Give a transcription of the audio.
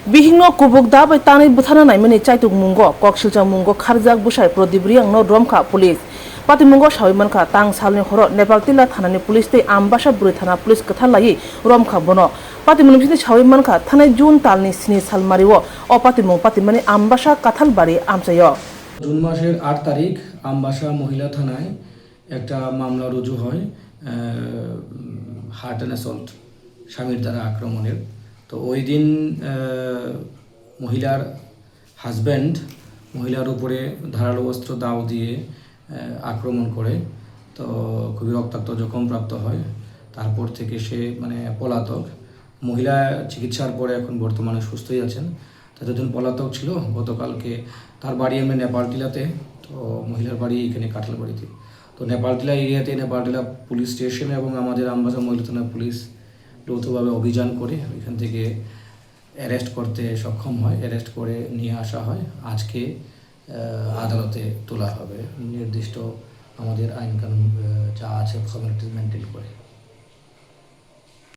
Bihingno kubukda bai tani buthana naimani chaituk mungo koksilchang mungo kharjak busai prodibriang no romkha police patimungo sawimankha tang salni horo Nepal tila thanani police tei ambasa buri thana police kathalai romkha bono patimungi sawimankha thanai jun talni sini salmariwo o patimung patimani ambasa kathalbari amchayo June মাসের ৮ তারিখ আমবাসা মহিলা থানায় একটা মামলা রুজু হয় heart and assault স্বামীর দ্বারা আক্রমণের। তো ওই দিন মহিলার হাজব্যান্ড মহিলার উপরে ধারালো অস্ত্র দাও দিয়ে আক্রমণ করে, তো খুবই রক্তাক্ত জখম প্রাপ্ত হয়। তারপর থেকে সে পলাতক। মহিলা চিকিৎসার পরে এখন বর্তমানে সুস্থই আছেন। যতদিন পলাতক ছিল, গতকালকে তার বাড়ি এমনি নেপালটিলাতে, তো মহিলার বাড়ি এখানে কাঁঠালবাড়িতে। তো নেপালটিলা এরিয়াতে নেপালটিলা পুলিশ স্টেশন এবং আমাদের আমবাসা মহিলা থানা পুলিশ যৌথভাবে অভিযান করে এখান থেকে অ্যারেস্ট করতে সক্ষম হয়। অ্যারেস্ট করে নিয়ে আসা হয়, আজকে আদালতে তোলা হবে নির্দিষ্ট আমাদের আইন কানুন যা আছে ফর্মালিটিস মেনটেন করে।